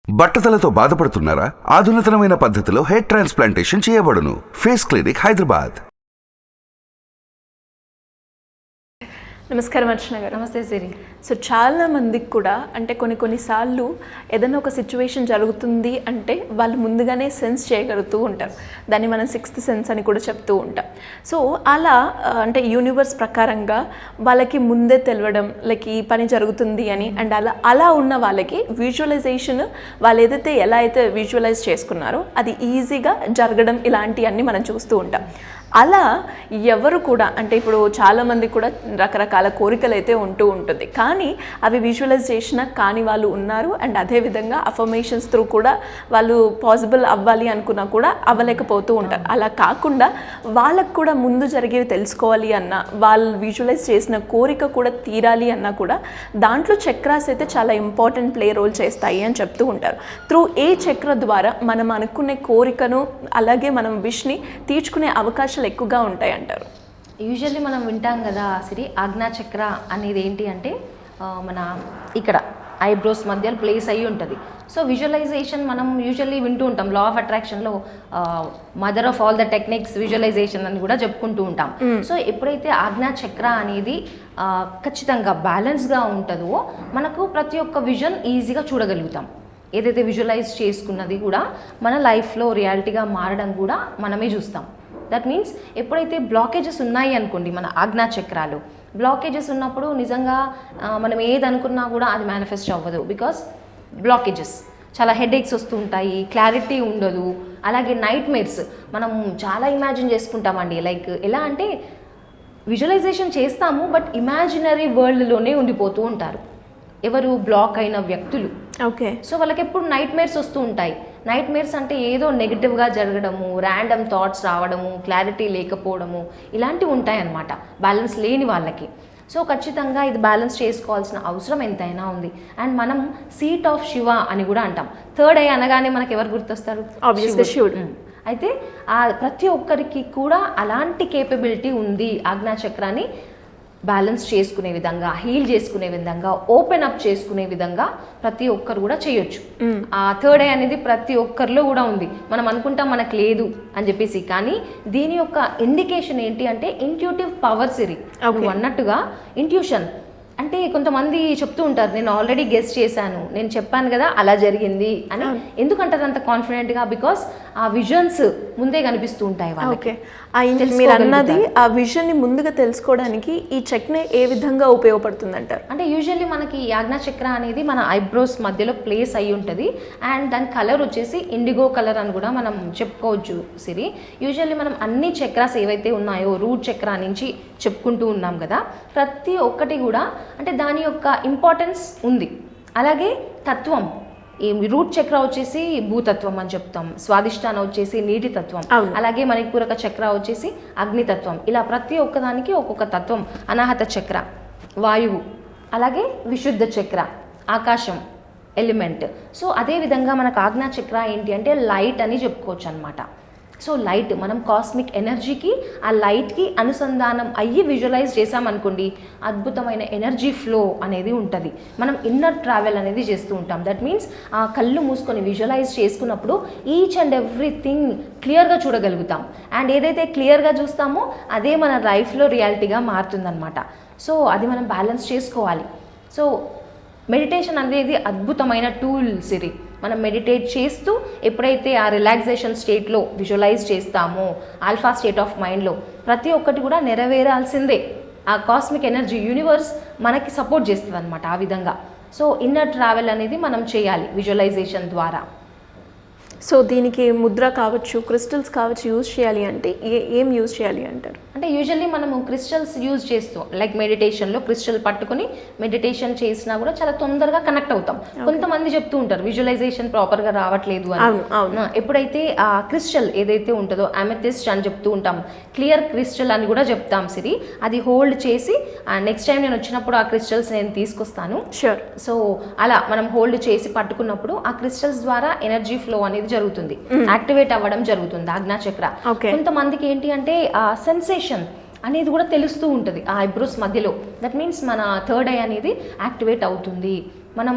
బట్టతలతో బాధపడుతున్నారా? ఆధునితనమైన పద్ధతిలో hair transplantation చేయబడును. Face clinic, Hyderabad. నమస్కారం అర్చన గారు. నమస్తే సిరి. సో చాలా మందికి కూడా అంటే కొన్నిసార్లు ఏదైనా ఒక సిచ్యువేషన్ జరుగుతుంది అంటే వాళ్ళు ముందుగానే సెన్స్ చేయగలుగుతూ ఉంటారు. దాన్ని మనం సిక్స్త్ సెన్స్ అని కూడా చెప్తూ ఉంటాం. సో అలా అంటే యూనివర్స్ ప్రకారంగా వాళ్ళకి ముందే తెలవడం లైక్ ఈ పని జరుగుతుంది అని అండ్ అలా ఉన్న వాళ్ళకి విజువలైజేషన్ వాళ్ళు ఏదైతే ఎలా అయితే విజువలైజ్ చేసుకున్నారో అది ఈజీగా జరగడం ఇలాంటివన్నీ మనం చూస్తూ ఉంటాం. అలా ఎవరు కూడా అంటే ఇప్పుడు చాలామంది కూడా రకరకాల కోరికలు అయితే ఉంటూ ఉంటుంది, కానీ అవి విజువలైజ్ చేసిన కాని వాళ్ళు ఉన్నారు. అండ్ అదేవిధంగా అఫర్మేషన్స్ త్రూ కూడా వాళ్ళు పాసిబుల్ అవ్వాలి అనుకున్నా కూడా అవ్వలేకపోతూ ఉంటారు. అలా కాకుండా వాళ్ళకు కూడా ముందు జరిగేవి తెలుసుకోవాలి అన్నా, వాళ్ళు విజువలైజ్ చేసిన కోరిక కూడా తీరాలి అన్నా కూడా దాంట్లో చక్రాస్ అయితే చాలా ఇంపార్టెంట్ రోల్ చేస్తాయి అని చెప్తూ ఉంటారు. త్రూ ఏ చక్ర ద్వారా మనం అనుకునే కోరికను అలాగే మనం విష్ని తీర్చుకునే అవకాశాలు ఎక్కువగా ఉంటాయి అంటారు. యూజువల్లీ మనం వింటాం కదా సిరి, ఆజ్ఞా చక్ర అనేది ఏంటి అంటే మన ఇక్కడ ఐబ్రోస్ మధ్య ప్లేస్ అయ్యి ఉంటుంది. సో విజువలైజేషన్ మనం యూజువల్లీ వింటూ ఉంటాం. లా ఆఫ్ అట్రాక్షన్లో mother of all the techniques visualisation అని కూడా చెప్పుకుంటూ ఉంటాం. సో ఎప్పుడైతే ఆజ్ఞా చక్ర అనేది ఖచ్చితంగా బ్యాలెన్స్గా ఉంటుందో మనకు ప్రతి ఒక్క విజన్ ఈజీగా చూడగలుగుతాం. ఏదైతే విజువలైజ్ చేసుకున్నది కూడా మన లైఫ్లో రియాలిటీగా మారడం కూడా మనమే చూస్తాం. దట్ మీన్స్ ఎప్పుడైతే బ్లాకేజెస్ ఉన్నాయి అనుకోండి, మన ఆజ్ఞా చక్రాలు బ్లాకేజెస్ ఉన్నప్పుడు నిజంగా మనం ఏది అనుకున్నా కూడా అది మేనిఫెస్ట్ అవ్వదు. బికాస్ బ్లాకేజెస్ చాలా హెడేక్స్ వస్తూ ఉంటాయి, క్లారిటీ ఉండదు. అలాగే నైట్ మేర్స్ మనం చాలా ఇమాజిన్ చేసుకుంటామండి. లైక్ ఎలా అంటే విజువలైజేషన్ చేస్తాము బట్ ఇమాజినరీ వరల్డ్లోనే ఉండిపోతూ ఉంటారు ఎవరు బ్లాక్ అయిన వ్యక్తులు. ఓకే. సో వాళ్ళకి ఎప్పుడు నైట్ మేర్స్ వస్తూ ఉంటాయి. నైట్ మేర్స్ అంటే ఏదో నెగిటివ్గా జరగడము, ర్యాండమ్ థాట్స్ రావడము, క్లారిటీ లేకపోవడము, ఇలాంటివి ఉంటాయన్నమాట బ్యాలెన్స్ లేని వాళ్ళకి. సో ఖచ్చితంగా ఇది బ్యాలెన్స్ చేసుకోవాల్సిన అవసరం ఎంతైనా ఉంది. అండ్ మనం సీట్ ఆఫ్ శివ అని కూడా అంటాం. థర్డ్ ఐ అనగానే మనకు ఎవరు గుర్తొస్తారు? ఆబ్వియస్లీ శివుడు. అయితే ప్రతి ఒక్కరికి కూడా అలాంటి కేపబిలిటీ ఉంది. ఆజ్ఞా చక్రాన్ని బ్యాలెన్స్ చేసుకునే విధంగా, హీల్ చేసుకునే విధంగా, ఓపెన్ అప్ చేసుకునే విధంగా ప్రతి ఒక్కరు కూడా చేయొచ్చు. ఆ థర్డ్ ఐ అనేది ప్రతి ఒక్కరిలో కూడా ఉంది. మనం అనుకుంటాం మనకు లేదు అని చెప్పేసి, కానీ దీని యొక్క ఇండికేషన్ ఏంటి అంటే ఇంట్యూటివ్ పవర్ సిరి. నువ్వు అన్నట్టుగా ఇంట్యూషన్ అంటే కొంతమంది చెప్తూ ఉంటారు, నేను ఆల్రెడీ గెస్ చేశాను, నేను చెప్పాను కదా అలా జరిగింది అని. ఎందుకంటారు అంత కాన్ఫిడెంట్గా? బికాస్ ఆ విజన్స్ ముందే కనిపిస్తూ ఉంటాయి వాళ్ళకి. మీరు అన్నది ఆ విజన్ ని ముందుగా తెలుసుకోవడానికి ఈ చక్ర ఏ విధంగా ఉపయోగపడుతుంది అంటారు? అంటే యూజువల్లీ మనకి ఆజ్ఞా చక్ర అనేది మన ఐబ్రోస్ మధ్యలో ప్లేస్ అయి ఉంటుంది. అండ్ దాని కలర్ వచ్చేసి ఇండిగో కలర్ అని కూడా మనం చెప్పుకోవచ్చు సిరి. యూజువల్లీ మనం అన్ని చక్రాస్ ఏవైతే ఉన్నాయో రూట్ చక్ర నుంచి చెప్పుకుంటూ ఉన్నాం కదా, ప్రతి ఒక్కటి కూడా అంటే దాని యొక్క ఇంపార్టెన్స్ ఉంది. అలాగే తత్వం, ఈ రూట్ చక్ర వచ్చేసి భూతత్వం అని చెప్తాం, స్వాదిష్టాన వచ్చేసి నీటి తత్వం, అలాగే మణిపూరక చక్ర వచ్చేసి అగ్నితత్వం. ఇలా ప్రతి ఒక్కదానికి ఒక్కొక్క తత్వం. అనాహత చక్ర వాయువు, అలాగే విశుద్ధ చక్ర ఆకాశం ఎలిమెంట్. సో అదేవిధంగా మనకు ఆజ్ఞా చక్ర ఏంటి అంటే లైట్ అని చెప్పుకోవచ్చు అనమాట. సో లైట్ మనం కాస్మిక్ ఎనర్జీకి ఆ లైట్కి అనుసంధానం అయ్యి విజువలైజ్ చేసామనుకోండి, అద్భుతమైన ఎనర్జీ ఫ్లో అనేది ఉంటుంది. మనం ఇన్నర్ ట్రావెల్ అనేది చేస్తూ ఉంటాం. దట్ మీన్స్ ఆ కళ్ళు మూసుకొని విజువలైజ్ చేసుకున్నప్పుడు ఈచ్ అండ్ ఎవ్రీథింగ్ క్లియర్గా చూడగలుగుతాం. అండ్ ఏదైతే క్లియర్గా చూస్తామో అదే మన లైఫ్లో రియాలిటీగా మారుతుందన్నమాట. సో అది మనం బ్యాలెన్స్ చేసుకోవాలి. సో మెడిటేషన్ అనేది అద్భుతమైన టూల్ సిరి. మనం మెడిటేట్ చేస్తూ ఎప్పుడైతే ఆ రిలాక్సేషన్ స్టేట్లో విజువలైజ్ చేస్తామో, ఆల్ఫా స్టేట్ ఆఫ్ మైండ్లో ప్రతి ఒక్కటి కూడా నెరవేరాల్సిందే. ఆ కాస్మిక్ ఎనర్జీ యూనివర్స్ మనకి సపోర్ట్ చేస్తుంది అనమాట ఆ విధంగా. సో ఇన్నర్ ట్రావెల్ అనేది మనం చేయాలి విజువలైజేషన్ ద్వారా. సో దీనికి ముద్ర కావచ్చు, క్రిస్టల్స్ కావచ్చు యూజ్ చేయాలి అంటే ఏం యూజ్ చేయాలి అంటారు? అంటే యూజువల్లీ మనము క్రిస్టల్స్ యూజ్ చేస్తాం. లైక్ మెడిటేషన్లో క్రిస్టల్ పట్టుకొని మెడిటేషన్ చేసినా కూడా చాలా తొందరగా కనెక్ట్ అవుతాం. కొంతమంది చెప్తూ ఉంటారు విజువలైజేషన్ ప్రాపర్గా రావట్లేదు అని. ఎప్పుడైతే ఆ క్రిస్టల్ ఏదైతే ఉంటుందో అమెథిస్ట్ అని చెప్తూ ఉంటాం, క్లియర్ క్రిస్టల్ అని కూడా చెప్తాం సిరి. అది హోల్డ్ చేసి నెక్స్ట్ టైం నేను వచ్చినప్పుడు ఆ క్రిస్టల్స్ నేను తీసుకొస్తాను. షూర్. సో అలా మనం హోల్డ్ చేసి పట్టుకున్నప్పుడు ఆ క్రిస్టల్స్ ద్వారా ఎనర్జీ ఫ్లో అనేది జరుగుతుంది, యాక్టివేట్ అవ్వడం జరుగుతుంది ఆజ్ఞా చక్ర. కొంతమందికి ఏంటి అంటే ఆ సెన్సేషన్ అనేది కూడా తెలుస్తూ ఉంటుంది ఆ ఐబ్రోస్ మధ్యలో. దట్ మీన్స్ మన థర్డ్ ఐ అనేది యాక్టివేట్ అవుతుంది. మనం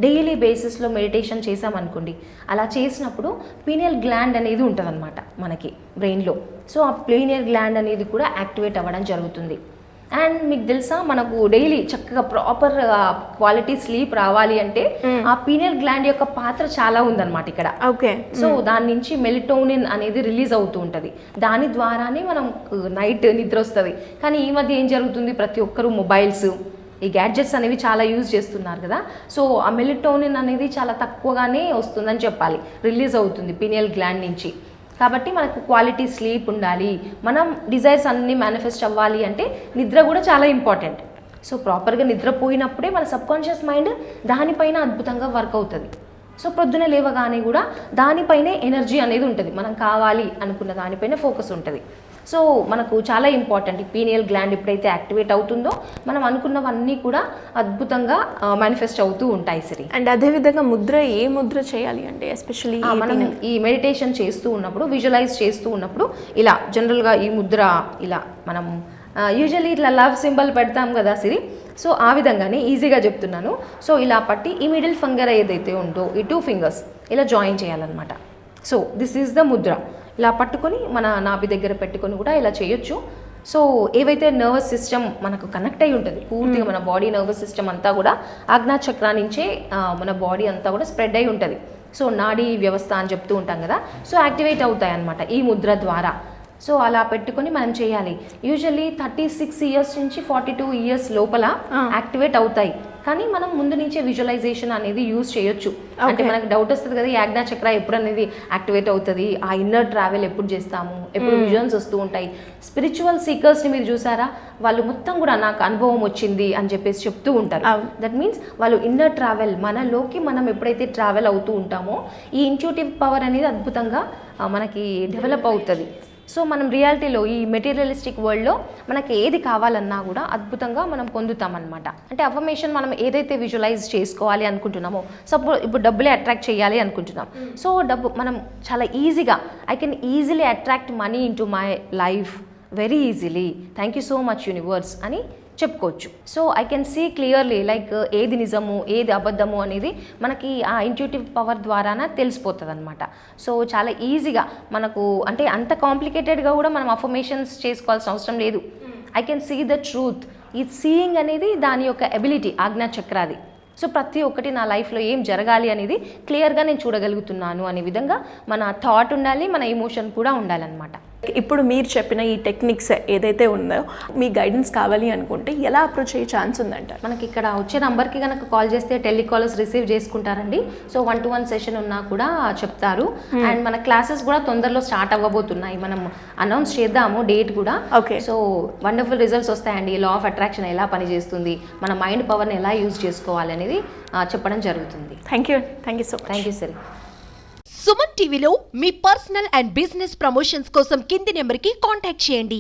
డైలీ బేసిస్లో మెడిటేషన్ చేసామనుకోండి, అలా చేసినప్పుడు పీనియల్ గ్లాండ్ అనేది ఉంటుందన్నమాట మనకి బ్రెయిన్లో. సో ఆ పీనియల్ గ్లాండ్ అనేది కూడా యాక్టివేట్ అవ్వడం జరుగుతుంది. అండ్ మీకు తెలుసా, మనకు డైలీ చక్కగా ప్రాపర్ క్వాలిటీ స్లీప్ రావాలి అంటే ఆ పీనియల్ గ్లాండ్ యొక్క పాత్ర చాలా ఉందన్నమాట ఇక్కడ. ఓకే. సో దాని నుంచి మెలిటోనిన్ అనేది రిలీజ్ అవుతూ ఉంటుంది. దాని ద్వారానే మనం నైట్ నిద్ర వస్తుంది. కానీ ఈ మధ్య ఏం జరుగుతుంది, ప్రతి ఒక్కరు మొబైల్స్, ఈ గ్యాడ్జెట్స్ అనేవి చాలా యూజ్ చేస్తున్నారు కదా. సో ఆ మెలిటోనిన్ అనేది చాలా తక్కువగానే వస్తుందని చెప్పాలి, రిలీజ్ అవుతుంది పీనియల్ గ్లాండ్ నుంచి. కాబట్టి మనకు క్వాలిటీ స్లీప్ ఉండాలి, మనం డిజైర్స్ అన్నీ మేనిఫెస్ట్ అవ్వాలి అంటే నిద్ర కూడా చాలా ఇంపార్టెంట్. సో ప్రాపర్గా నిద్రపోయినప్పుడే మన సబ్కాన్షియస్ మైండ్ దానిపైన అద్భుతంగా వర్క్ అవుతుంది. సో ప్రొద్దున లేవగానే కూడా దానిపైనే ఎనర్జీ అనేది ఉంటుంది, మనం కావాలి అనుకున్న దానిపైన ఫోకస్ ఉంటుంది. సో మనకు చాలా ఇంపార్టెంట్, ఈ పీనియల్ గ్లాండ్ ఎప్పుడైతే యాక్టివేట్ అవుతుందో మనం అనుకున్నవన్నీ కూడా అద్భుతంగా మేనిఫెస్ట్ అవుతూ ఉంటాయి సిరి. అండ్ అదేవిధంగా ముద్ర, ఏ ముద్ర చేయాలి అంటే ఎస్పెషల్లీ మనం ఈ మెడిటేషన్ చేస్తూ ఉన్నప్పుడు, విజువలైజ్ చేస్తూ ఉన్నప్పుడు ఇలా జనరల్గా ఈ ముద్ర ఇలా మనం యూజువల్లీ ఇట్లా లవ్ సింబల్ పెడతాం కదా సిరి. సో ఆ విధంగానే ఈజీగా చెప్తున్నాను. సో ఇలా పట్టి ఈ మిడిల్ ఫింగర్ ఏదైతే ఉందో ఈ 2 ఫింగర్స్ ఇలా జాయిన్ చేయాలన్నమాట. So this is the Mudra. ఇలా పట్టుకొని మన నాభి దగ్గర పెట్టుకొని కూడా ఇలా చేయొచ్చు. సో ఏవైతే నర్వస్ సిస్టమ్ మనకు కనెక్ట్ అయి ఉంటుంది పూర్తిగా, మన బాడీ నర్వస్ సిస్టమ్ అంతా కూడా ఆజ్ఞా చక్రా నుంచే మన బాడీ అంతా కూడా స్ప్రెడ్ అయి ఉంటుంది. సో నాడీ వ్యవస్థ అని చెప్తూ ఉంటాం కదా, సో యాక్టివేట్ అవుతాయి అన్నమాట ఈ ముద్ర ద్వారా. సో అలా పెట్టుకొని మనం చేయాలి. యూజువల్లీ 36 ఇయర్స్ నుంచి 42 ఇయర్స్ లోపల యాక్టివేట్ అవుతాయి. కానీ మనం ముందు నుంచే విజువలైజేషన్ అనేది యూజ్ చేయొచ్చు. అంటే మనకు డౌట్ వస్తుంది కదా, ఈ ఆజ్ఞా చక్ర ఎప్పుడు అనేది యాక్టివేట్ అవుతుంది, ఆ ఇన్నర్ ట్రావెల్ ఎప్పుడు చేస్తాము, ఎప్పుడు విజన్స్ వస్తూ ఉంటాయి. స్పిరిచువల్ సీకర్స్ని మీరు చూసారా, వాళ్ళు మొత్తం కూడా నాకు అనుభవం వచ్చింది అని చెప్పేసి చెప్తూ ఉంటారు. దట్ మీన్స్ వాళ్ళు ఇన్నర్ ట్రావెల్, మనలోకి మనం ఎప్పుడైతే ట్రావెల్ అవుతూ ఉంటామో ఈ ఇంట్యూటివ్ పవర్ అనేది అద్భుతంగా మనకి డెవలప్ అవుతుంది. సో మనం రియాలిటీలో ఈ మెటీరియలిస్టిక్ వరల్డ్లో మనకి ఏది కావాలన్నా కూడా అద్భుతంగా మనం పొందుతామన్నమాట. అంటే అఫర్మేషన్ మనం ఏదైతే విజువలైజ్ చేసుకోవాలి అనుకుంటున్నామో, సపోజ్ ఇప్పుడు డబ్బులే అట్రాక్ట్ చేయాలి అనుకుంటున్నాం. సో డబ్బు మనం చాలా ఈజీగా, I can easily attract money into my life very easily, thank you so much universe అని చెప్పుకోవచ్చు. So I can see clearly like ఏది నిజము ఏది అబద్ధము అనేది మనకి ఆ ఇంట్యూటివ్ పవర్ ద్వారానే తెలిసిపోతుంది అనమాట. సో చాలా ఈజీగా మనకు, అంటే అంత కాంప్లికేటెడ్గా కూడా మనం అఫర్మేషన్స్ చేసుకోవాల్సిన అవసరం లేదు. I can see the truth. ఈ సీయింగ్ అనేది దాని యొక్క ఎబిలిటీ, ఆజ్ఞా చక్రాది. సో ప్రతి ఒక్కటి నా లైఫ్లో ఏం జరగాలి అనేది క్లియర్గా నేను చూడగలుగుతున్నాను అనే విధంగా మన థాట్ ఉండాలి, మన ఎమోషన్ కూడా ఉండాలన్నమాట. ఇప్పుడు మీరు చెప్పిన ఈ టెక్నిక్స్ ఏదైతే ఉందో మీ గైడెన్స్ కావాలి అనుకుంటే ఎలా అప్రోచ్ అయ్యే ఛాన్స్ ఉందంటారు? మనకి ఇక్కడ వచ్చే నంబర్కి కనుక కాల్ చేస్తే టెలికాలర్స్ రిసీవ్ చేసుకుంటారండి. సో 1-to-1 సెషన్ ఉన్నా కూడా చెప్తారు. అండ్ మన క్లాసెస్ కూడా తొందరలో స్టార్ట్ అవ్వబోతున్నాయి, మనం అనౌన్స్ చేద్దాము డేట్ కూడా. ఓకే. సో వండర్ఫుల్ రిజల్ట్స్ వస్తాయండి. లా ఆఫ్ అట్రాక్షన్ ఎలా పనిచేస్తుంది, మన మైండ్ పవర్ని ఎలా యూజ్ చేసుకోవాలి అనేది చెప్పడం జరుగుతుంది. Thank you so much. Thank you సరి. సుమన్ టీవీలో మీ పర్సనల్ అండ్ బిజినెస్ ప్రమోషన్స్ కోసం కింది నెంబర్కి కాంటాక్ట్ చేయండి.